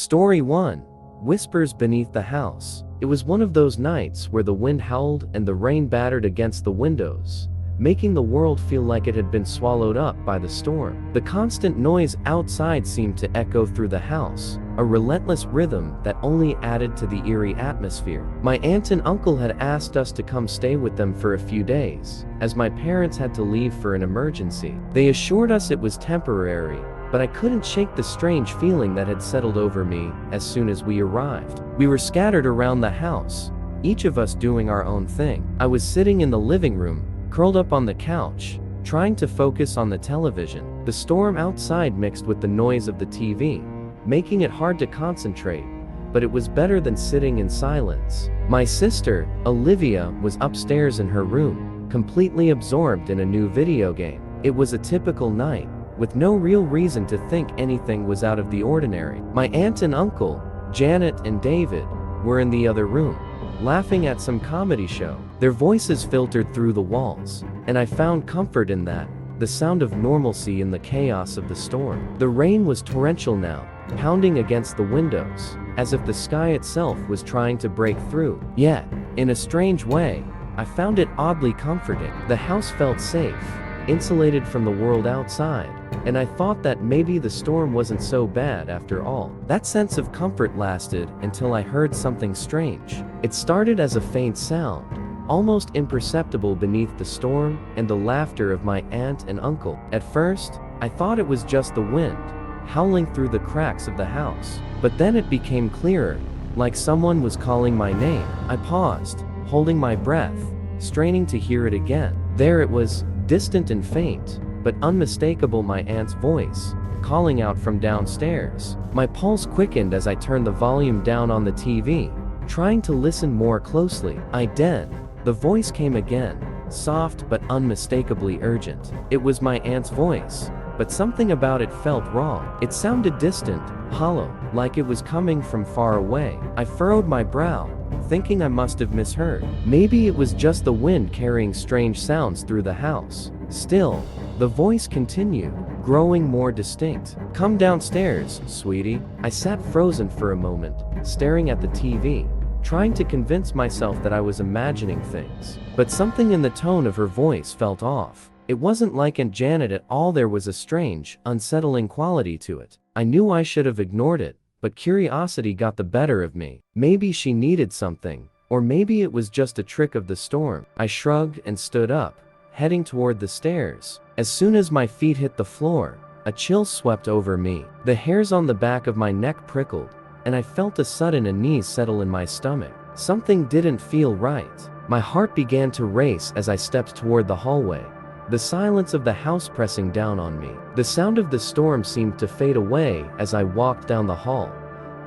Story 1. Whispers beneath the house. It was one of those nights where the wind howled and the rain battered against the windows, making the world feel like it had been swallowed up by the storm. The constant noise outside seemed to echo through the house, a relentless rhythm that only added to the eerie atmosphere. My aunt and uncle had asked us to come stay with them for a few days, as my parents had to leave for an emergency. They assured us it was temporary, but I couldn't shake the strange feeling that had settled over me as soon as we arrived. We were scattered around the house, each of us doing our own thing. I was sitting in the living room, curled up on the couch, trying to focus on the television. The storm outside mixed with the noise of the TV, making it hard to concentrate, but it was better than sitting in silence. My sister, Olivia, was upstairs in her room, completely absorbed in a new video game. It was a typical night, with no real reason to think anything was out of the ordinary. My aunt and uncle, Janet and David, were in the other room, laughing at some comedy show. Their voices filtered through the walls, and I found comfort in that, the sound of normalcy in the chaos of the storm. The rain was torrential now, pounding against the windows, as if the sky itself was trying to break through. Yet, in a strange way, I found it oddly comforting. The house felt safe, insulated from the world outside, and I thought that maybe the storm wasn't so bad after all. That sense of comfort lasted until I heard something strange. It started as a faint sound, almost imperceptible beneath the storm and the laughter of my aunt and uncle. At first, I thought it was just the wind, howling through the cracks of the house. But then it became clearer, like someone was calling my name. I paused, holding my breath, straining to hear it again. There it was, distant and faint, but unmistakable, my aunt's voice, calling out from downstairs. My pulse quickened as I turned the volume down on the TV, trying to listen more closely. I did. The voice came again, soft but unmistakably urgent. It was my aunt's voice, but something about it felt wrong. It sounded distant, hollow, like it was coming from far away. I furrowed my brow, thinking I must have misheard. Maybe it was just the wind carrying strange sounds through the house. Still, the voice continued, growing more distinct. "Come downstairs, sweetie." I sat frozen for a moment, staring at the TV, trying to convince myself that I was imagining things. But something in the tone of her voice felt off. It wasn't like Aunt Janet at all. There was a strange, unsettling quality to it. I knew I should have ignored it, but curiosity got the better of me. Maybe she needed something, or maybe it was just a trick of the storm. I shrugged and stood up, heading toward the stairs. As soon as my feet hit the floor, a chill swept over me. The hairs on the back of my neck prickled, and I felt a sudden unease settle in my stomach. Something didn't feel right. My heart began to race as I stepped toward the hallway, the silence of the house pressing down on me. The sound of the storm seemed to fade away as I walked down the hall,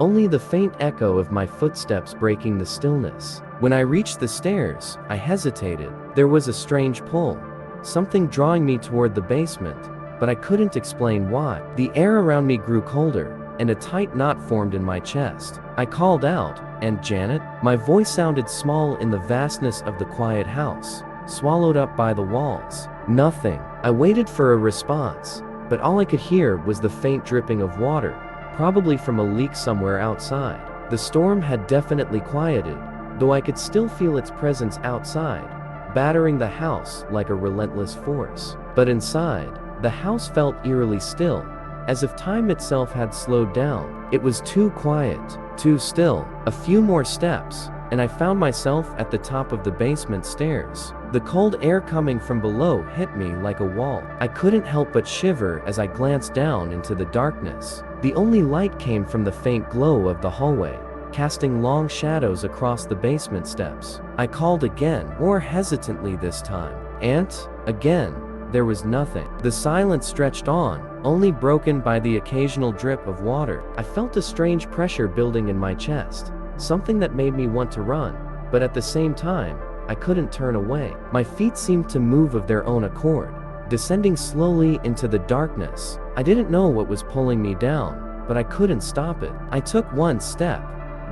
only the faint echo of my footsteps breaking the stillness. When I reached the stairs, I hesitated. There was a strange pull, something drawing me toward the basement, but I couldn't explain why. The air around me grew colder, and a tight knot formed in my chest. I called out, "Aunt Janet?" My voice sounded small in the vastness of the quiet house, swallowed up by the walls. Nothing. I waited for a response, but all I could hear was the faint dripping of water, probably from a leak somewhere outside. The storm had definitely quieted, though I could still feel its presence outside, battering the house like a relentless force. But inside, the house felt eerily still, as if time itself had slowed down. It was too quiet, too still. A few more steps, and I found myself at the top of the basement stairs. The cold air coming from below hit me like a wall. I couldn't help but shiver as I glanced down into the darkness. The only light came from the faint glow of the hallway, casting long shadows across the basement steps. I called again, more hesitantly this time. "Aunt?" Again, there was nothing. The silence stretched on, only broken by the occasional drip of water. I felt a strange pressure building in my chest, something that made me want to run, but at the same time, I couldn't turn away. My feet seemed to move of their own accord, descending slowly into the darkness. I didn't know what was pulling me down, but I couldn't stop it. I took one step,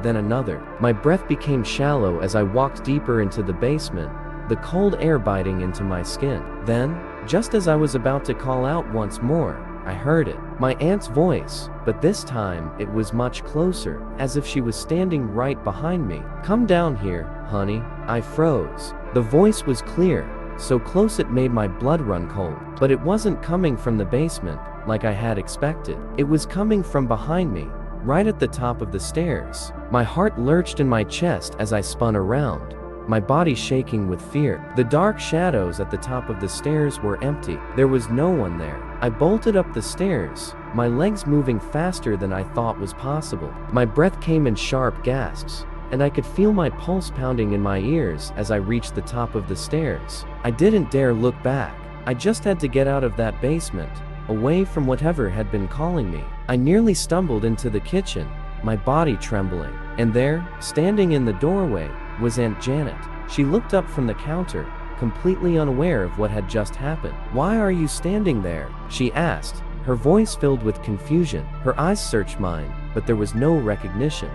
then another. My breath became shallow as I walked deeper into the basement, the cold air biting into my skin. Then, just as I was about to call out once more, I heard it. My aunt's voice, but this time it was much closer, as if she was standing right behind me. "Come down here, honey." I froze. The voice was clear, so close it made my blood run cold. But it wasn't coming from the basement, like I had expected. It was coming from behind me, right at the top of the stairs. My heart lurched in my chest as I spun around, my body shaking with fear. The dark shadows at the top of the stairs were empty. There was no one there. I bolted up the stairs, my legs moving faster than I thought was possible. My breath came in sharp gasps, and I could feel my pulse pounding in my ears as I reached the top of the stairs. I didn't dare look back. I just had to get out of that basement, away from whatever had been calling me. I nearly stumbled into the kitchen, my body trembling. And there, standing in the doorway, was Aunt Janet. She looked up from the counter, completely unaware of what had just happened. "Why are you standing there?" she asked, her voice filled with confusion. Her eyes searched mine, but there was no recognition,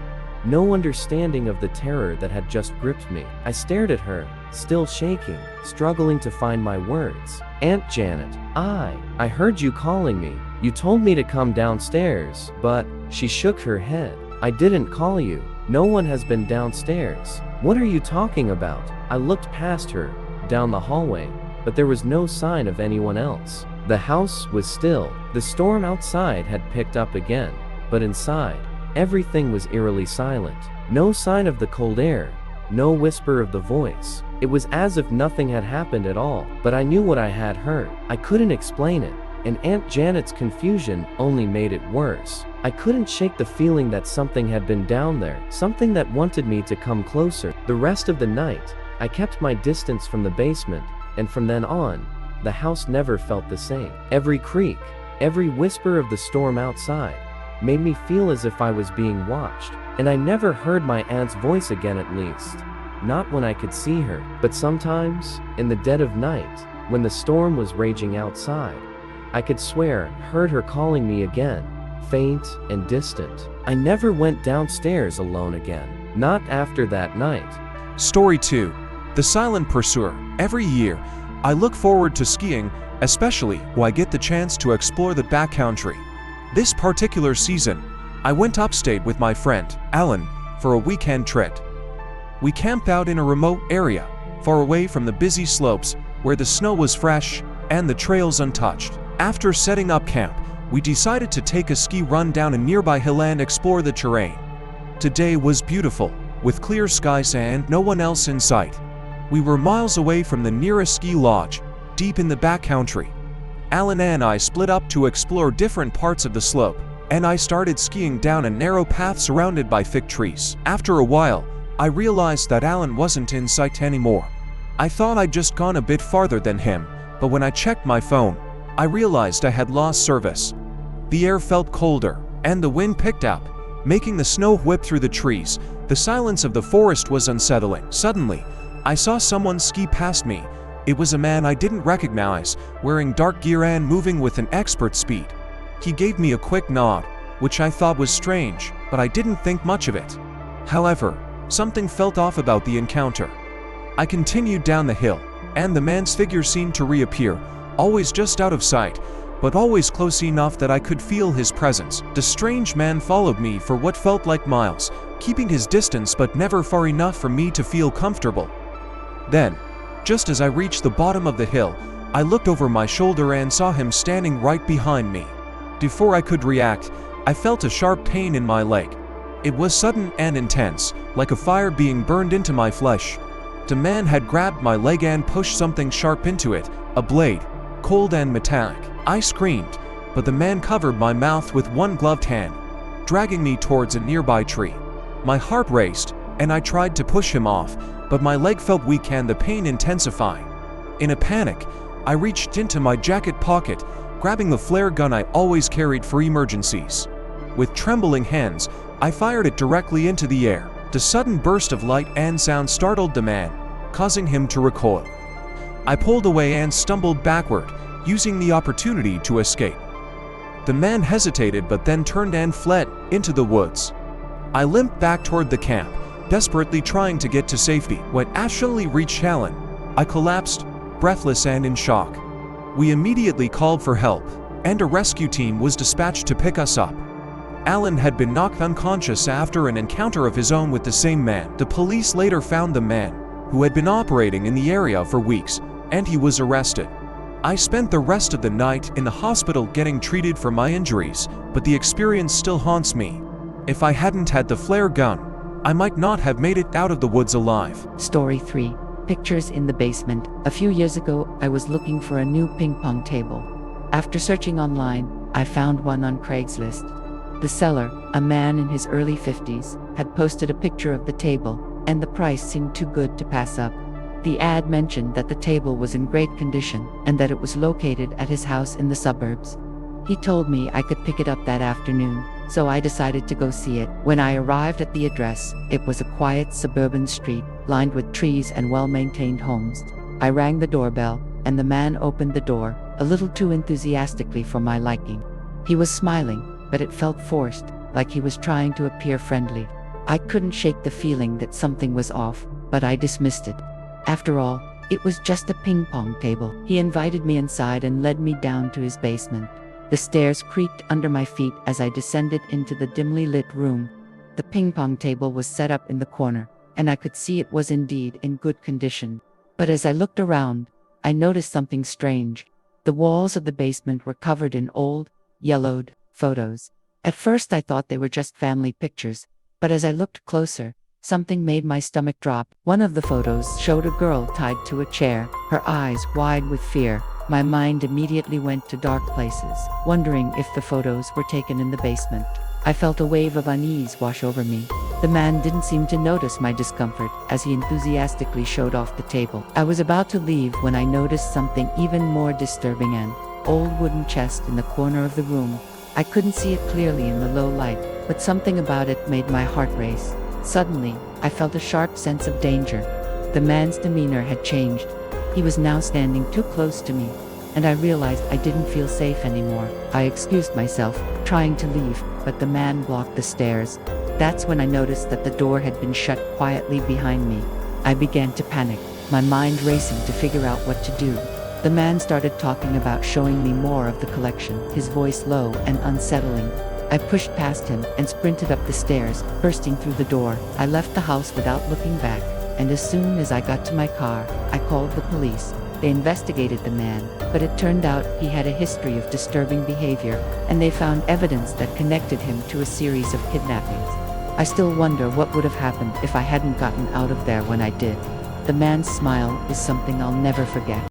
no understanding of the terror that had just gripped me. I stared at her, still shaking, struggling to find my words. "Aunt Janet, I heard you calling me. You told me to come downstairs, but..." She shook her head. "I didn't call you. No one has been downstairs. What are you talking about?" I looked past her, down the hallway, but there was no sign of anyone else. The house was still. The storm outside had picked up again, but inside, everything was eerily silent. No sign of the cold air, no whisper of the voice. It was as if nothing had happened at all, but I knew what I had heard. I couldn't explain it, and Aunt Janet's confusion only made it worse. I couldn't shake the feeling that something had been down there, something that wanted me to come closer. The rest of the night, I kept my distance from the basement, and from then on, the house never felt the same. Every creak, every whisper of the storm outside, made me feel as if I was being watched. And I never heard my aunt's voice again, at least, not when I could see her. But sometimes, in the dead of night, when the storm was raging outside, I could swear I heard her calling me again, faint and distant. I never went downstairs alone again, not after that night. Story 2. The Silent Pursuer. Every year, I look forward to skiing, especially when I get the chance to explore the backcountry. This particular season, I went upstate with my friend, Alan, for a weekend trip. We camped out in a remote area, far away from the busy slopes, where the snow was fresh and the trails untouched. After setting up camp, we decided to take a ski run down a nearby hill and explore the terrain. Today was beautiful, with clear skies and no one else in sight. We were miles away from the nearest ski lodge, deep in the backcountry. Alan and I split up to explore different parts of the slope, and I started skiing down a narrow path surrounded by thick trees. After a while, I realized that Alan wasn't in sight anymore. I thought I'd just gone a bit farther than him, but when I checked my phone, I realized I had lost service. The air felt colder, and the wind picked up, making the snow whip through the trees. The silence of the forest was unsettling. Suddenly, I saw someone ski past me. It was a man I didn't recognize, wearing dark gear and moving with an expert speed. He gave me a quick nod, which I thought was strange, but I didn't think much of it. However, something felt off about the encounter. I continued down the hill, and the man's figure seemed to reappear, always just out of sight, but always close enough that I could feel his presence. The strange man followed me for what felt like miles, keeping his distance but never far enough for me to feel comfortable. Then, just as I reached the bottom of the hill, I looked over my shoulder and saw him standing right behind me. Before I could react, I felt a sharp pain in my leg. It was sudden and intense, like a fire being burned into my flesh. The man had grabbed my leg and pushed something sharp into it, a blade, cold and metallic. I screamed, but the man covered my mouth with one gloved hand, dragging me towards a nearby tree. My heart raced, and I tried to push him off, but my leg felt weak and the pain intensified. In a panic, I reached into my jacket pocket, grabbing the flare gun I always carried for emergencies. With trembling hands, I fired it directly into the air. The sudden burst of light and sound startled the man, causing him to recoil. I pulled away and stumbled backward, using the opportunity to escape. The man hesitated but then turned and fled into the woods. I limped back toward the camp, desperately trying to get to safety. When I actually reached Alan, I collapsed, breathless and in shock. We immediately called for help, and a rescue team was dispatched to pick us up. Alan had been knocked unconscious after an encounter of his own with the same man. The police later found the man, who had been operating in the area for weeks, and he was arrested. I spent the rest of the night in the hospital getting treated for my injuries, but the experience still haunts me. If I hadn't had the flare gun, I might not have made it out of the woods alive. Story 3. Pictures in the basement. A few years ago, I was looking for a new ping pong table. After searching online, I found one on Craigslist. The seller, a man in his early 50s, had posted a picture of the table, and the price seemed too good to pass up. The ad mentioned that the table was in great condition and that it was located at his house in the suburbs. He told me I could pick it up that afternoon, so I decided to go see it. When I arrived at the address, it was a quiet suburban street, lined with trees and well-maintained homes. I rang the doorbell, and the man opened the door, a little too enthusiastically for my liking. He was smiling, but it felt forced, like he was trying to appear friendly. I couldn't shake the feeling that something was off, but I dismissed it. After all, it was just a ping pong table. He invited me inside and led me down to his basement. The stairs creaked under my feet as I descended into the dimly lit room. The ping pong table was set up in the corner, and I could see it was indeed in good condition. But as I looked around, I noticed something strange. The walls of the basement were covered in old, yellowed photos. At first I thought they were just family pictures, but as I looked closer, something made my stomach drop. One of the photos showed a girl tied to a chair, her eyes wide with fear. My mind immediately went to dark places, wondering if the photos were taken in the basement. I felt a wave of unease wash over me. The man didn't seem to notice my discomfort as he enthusiastically showed off the table. I was about to leave when I noticed something even more disturbing: an old wooden chest in the corner of the room. I couldn't see it clearly in the low light, but something about it made my heart race. Suddenly, I felt a sharp sense of danger. The man's demeanor had changed. He was now standing too close to me, and I realized I didn't feel safe anymore. I excused myself, trying to leave, but the man blocked the stairs. That's when I noticed that the door had been shut quietly behind me. I began to panic, my mind racing to figure out what to do. The man started talking about showing me more of the collection, his voice low and unsettling. I pushed past him and sprinted up the stairs, bursting through the door. I left the house without looking back, and as soon as I got to my car, I called the police. They investigated the man, but it turned out he had a history of disturbing behavior, and they found evidence that connected him to a series of kidnappings. I still wonder what would have happened if I hadn't gotten out of there when I did. The man's smile is something I'll never forget.